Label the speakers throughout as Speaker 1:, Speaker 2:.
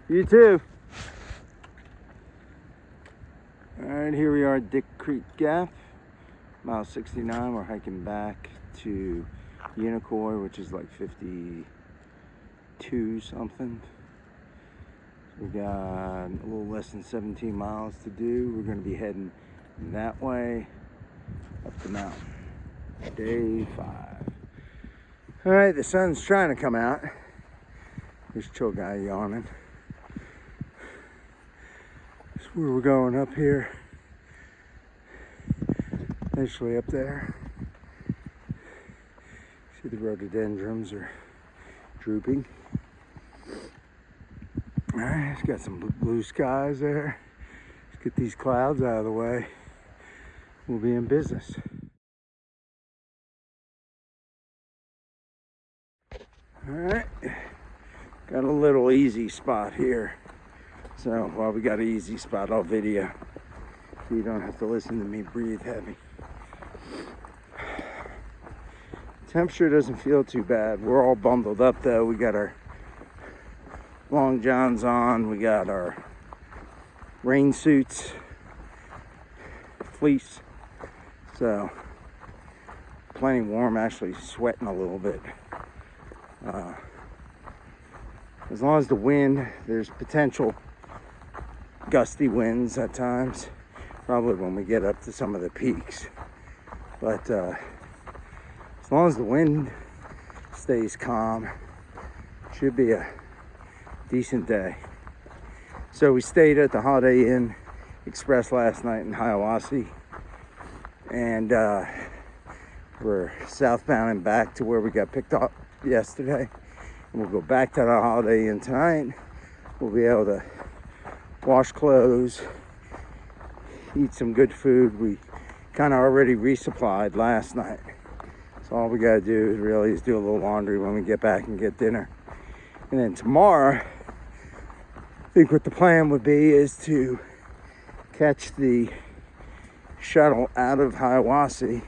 Speaker 1: You too. Alright, here we are at Dick Creek Gap, mile 69. We're hiking back to Unicoi, which is like 52 something. We got a little less than 17 miles to do. We're going to be heading that way up the mountain. Day 5. Alright, the sun's trying to come out. There's chill guy yawning. That's where we're going up here. Eventually up there. See the rhododendrons are drooping. Alright, it's got some blue skies there. Let's get these clouds out of the way. We'll be in business. Alright, got a little easy spot here. So while we got an easy spot, I'll video so you don't have to listen to me breathe heavy. Temperature doesn't feel too bad. We're all bundled up though. We got our long johns on, we got our rain suits, fleece, so plenty warm, actually sweating a little bit. As long as the wind, there's potential gusty winds at times, probably when we get up to some of the peaks, but as long as the wind stays calm, should be a decent day. So we stayed at the Holiday Inn Express last night in Hiawassee, and we're southbound and back to where we got picked up yesterday, and we'll go back to the Holiday Inn tonight. We'll be able to wash clothes, eat some good food. We kind of already resupplied last night, so all we gotta do is do a little laundry when we get back and get dinner. And then tomorrow, I think what the plan would be is to catch the shuttle out of Hiawassee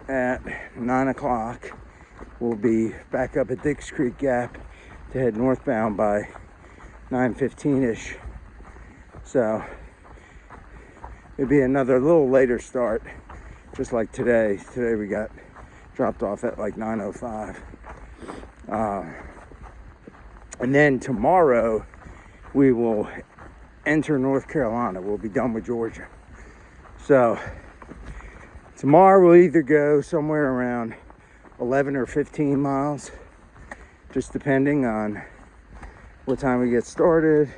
Speaker 1: at 9 o'clock. We'll be back up at Dix Creek Gap to head northbound by 9:15-ish. So it'd be another little later start, just like today. Today we got dropped off at like 9:05. And then tomorrow we will enter North Carolina. We'll be done with Georgia. So tomorrow we'll either go somewhere around 11 or 15 miles, just depending on what time we get started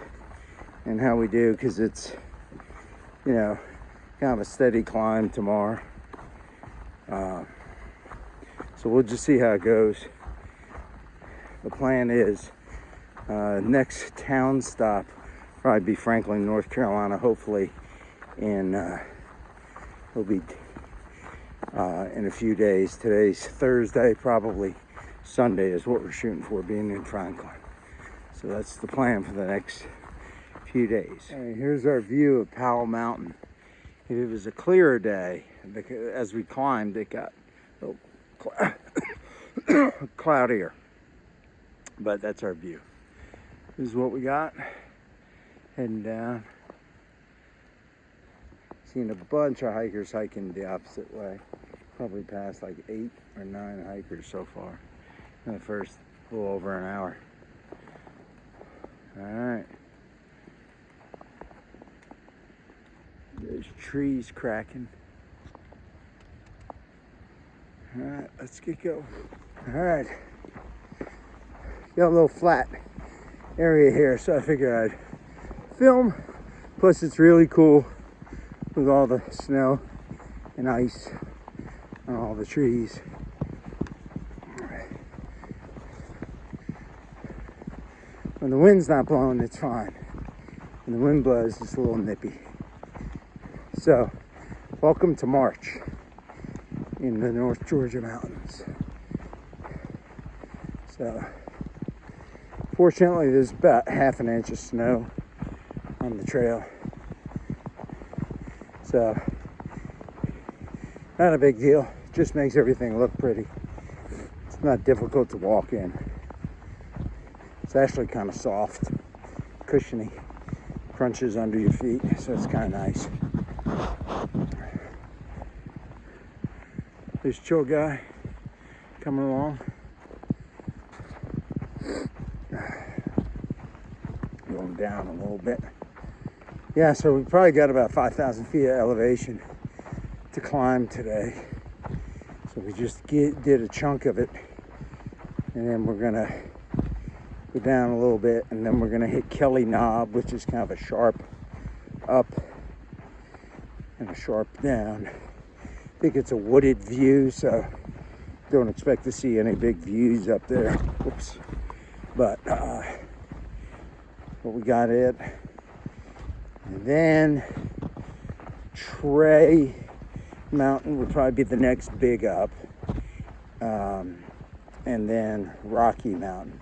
Speaker 1: and how we do, because it's, you know, kind of a steady climb tomorrow. So we'll just see how it goes. The plan is next town stop probably be Franklin, North Carolina. Hopefully it'll be in a few days. Today's Thursday, probably Sunday is what we're shooting for, being in Franklin. So that's the plan for the next few days. All right, here's our view of Powell Mountain. If it was a clearer day, as we climbed, it got a little cloudier. But that's our view. This is what we got. Heading down. Seen a bunch of hikers hiking the opposite way. Probably passed like 8 or 9 hikers so far in the first little over an hour. Alright. There's trees cracking. Alright, let's get going. Alright. Got a little flat area here, so I figured I'd film. Plus it's really cool with all the snow and ice on all the trees. When the wind's not blowing, it's fine. When the wind blows, it's a little nippy. So, welcome to March in the North Georgia mountains. So, fortunately, there's about half an inch of snow on the trail. So, not a big deal. Just makes everything look pretty. It's not difficult to walk in. It's actually kind of soft, cushiony, crunches under your feet, so it's kind of nice. There's a chill guy coming along. Going down a little bit. Yeah, so we probably got about 5,000 feet of elevation to climb today. So we just did a chunk of it, and then we're gonna go down a little bit, and then we're gonna hit Kelly Knob, which is kind of a sharp up and a sharp down. I think it's a wooded view, so don't expect to see any big views up there. Whoops. But we got it. And then Trey Mountain would probably be the next big up. And then Rocky Mountain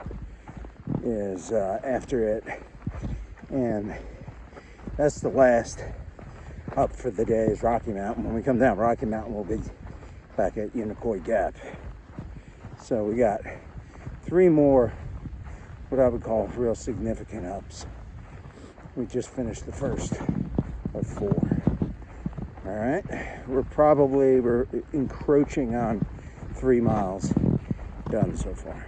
Speaker 1: is after it. And that's the last up for the day is Rocky Mountain. When we come down Rocky Mountain, we'll be back at Unicoi Gap. So we got 3 more, what I would call real significant ups. We just finished the first of 4. All right, we're encroaching on 3 miles done so far.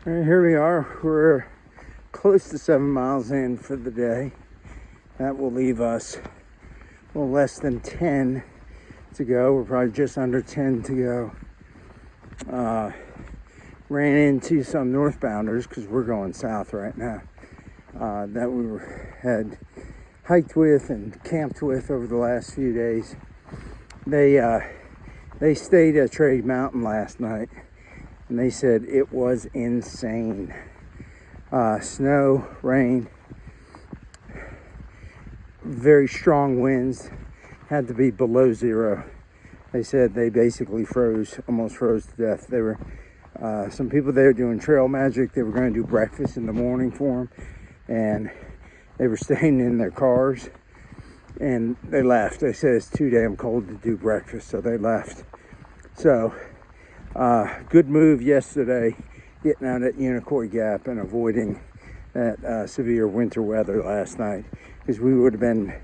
Speaker 1: All right, here we are. We're close to 7 miles in for the day. That will leave us a little less than 10 to go. We're probably just under 10 to go. Ran into some northbounders because we're going south right now that we had hiked with and camped with over the last few days. They stayed at Trey Mountain last night, and they said it was insane. Snow, rain, very strong winds, had to be below 0. They said they basically almost froze to death. There were some people there doing trail magic. They were going to do breakfast in the morning for them, and they were staying in their cars, and they left. They said it's too damn cold to do breakfast, so they left. So good move yesterday, getting out at Unicoi Gap and avoiding that severe winter weather last night, because we would have been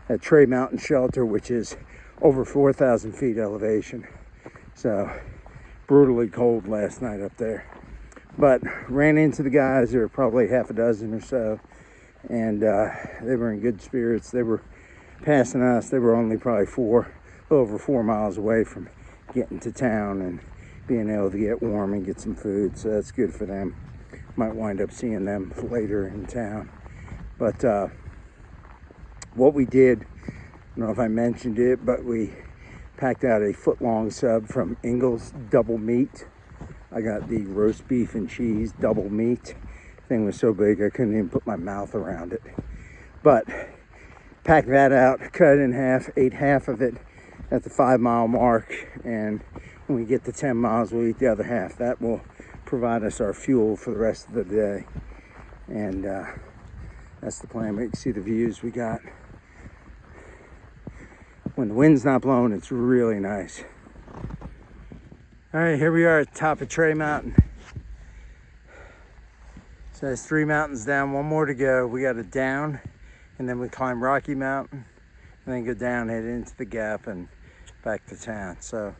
Speaker 1: at Trey Mountain Shelter, which is over 4,000 feet elevation. So brutally cold last night up there. But ran into the guys. There were probably half a dozen or so, and they were in good spirits. They were passing us. They were only probably over 4 miles away from getting to town and being able to get warm and get some food. So that's good for them. Might wind up seeing them later in town. But what we did, I don't know if I mentioned it, but we packed out a foot-long sub from Ingles Double Meat. I got the roast beef and cheese double meat. Thing was so big I couldn't even put my mouth around it. But packed that out, cut it in half, ate half of it at the 5 mile mark, and when we get to 10 miles, we'll eat the other half. That will provide us our fuel for the rest of the day. And that's the plan. We can see the views we got. When the wind's not blowing, it's really nice. All right, here we are at the top of Trey Mountain. So there's 3 mountains down, 1 more to go. We got it down, and then we climb Rocky Mountain, and then go down, head into the gap, and back to town. So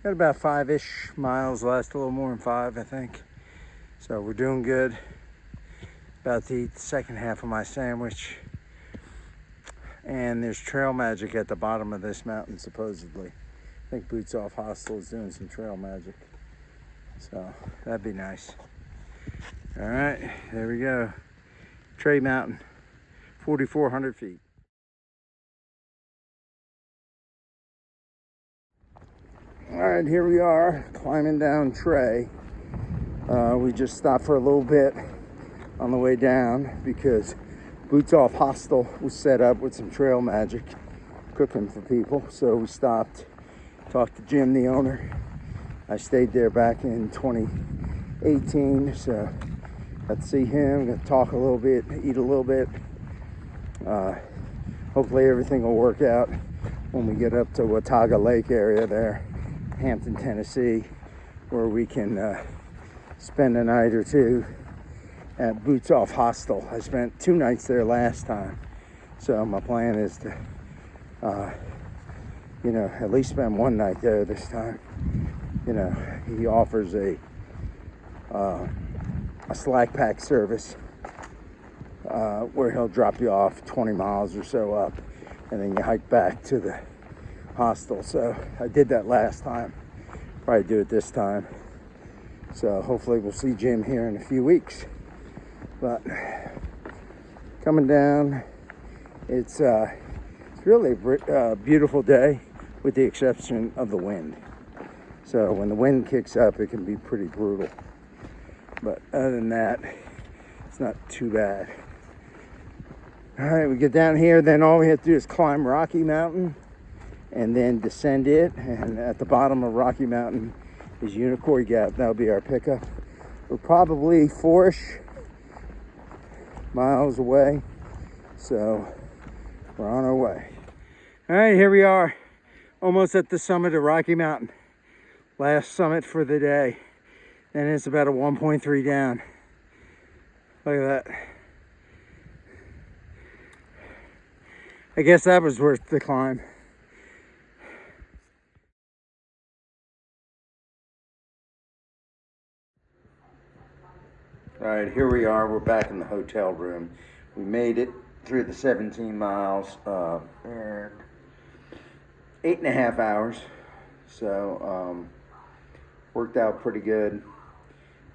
Speaker 1: got about 5-ish miles left, a little more than 5, I think. So we're doing good. About to eat the second half of my sandwich. And there's trail magic at the bottom of this mountain, supposedly. I think Boots Off Hostel is doing some trail magic. So that'd be nice. All right, there we go. Trey Mountain, 4,400 feet. All right, here we are, climbing down Trey. We just stopped for a little bit on the way down because Boots Off Hostel was set up with some trail magic, cooking for people. So we stopped, talked to Jim, the owner. I stayed there back in 2018, so got to see him, got to talk a little bit, eat a little bit, Hopefully everything will work out when we get up to Watauga Lake area there, Hampton, Tennessee, where we can spend a night or two at Boots Off Hostel. I spent 2 nights there last time, so my plan is to at least spend 1 night there this time. He offers a slack pack service where he'll drop you off 20 miles or so up, and then you hike back to the hostel. So I did that last time, probably do it this time. So hopefully we'll see Jim here in a few weeks. But coming down, it's really a beautiful day, with the exception of the wind. So when the wind kicks up, it can be pretty brutal. But other than that, it's not too bad. All right, we get down here, then all we have to do is climb Rocky Mountain and then descend it. And at the bottom of Rocky Mountain is Unicoi Gap. That'll be our pickup. We're probably 4-ish miles away, so we're on our way. All right, here we are, almost at the summit of Rocky Mountain. Last summit for the day, and it's about a 1.3 down. Look at that. I guess that was worth the climb. All right, here we are. We're back in the hotel room. We made it through the 17 miles and 8.5 hours. So worked out pretty good.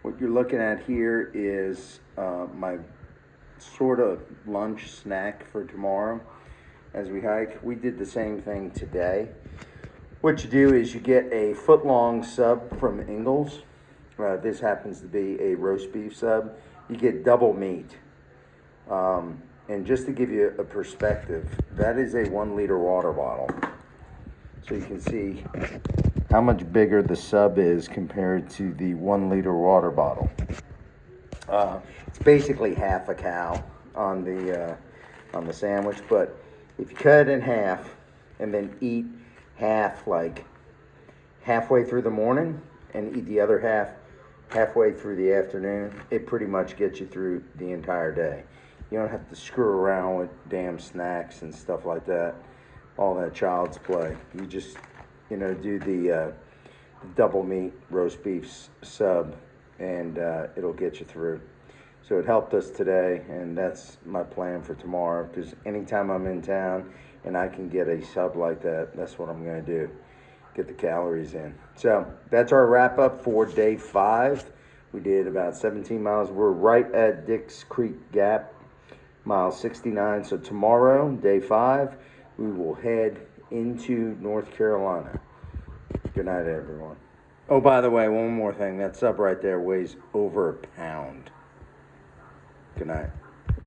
Speaker 1: What you're looking at here is my sort of lunch snack for tomorrow as we hike. We did the same thing today. What you do is you get a foot-long sub from Ingles. This happens to be a roast beef sub. You get double meat. And just to give you a perspective, that is a 1-liter water bottle. So you can see how much bigger the sub is compared to the 1-liter water bottle. It's basically half a cow on the sandwich, but if you cut it in half and then eat half like halfway through the morning and eat the other half halfway through the afternoon, it pretty much gets you through the entire day. You don't have to screw around with damn snacks and stuff like that, all that child's play. You just, do the double meat roast beef sub, and it'll get you through. So it helped us today, and that's my plan for tomorrow, because anytime I'm in town and I can get a sub like that, that's what I'm going to do. Get the calories in. So that's our wrap up for day 5. We did about 17 miles. We're right at Dix Creek Gap, mile 69. So tomorrow, day 5, we will head into North Carolina. Good night, everyone. Oh, by the way, one more thing. That sub right there weighs over a pound. Good night.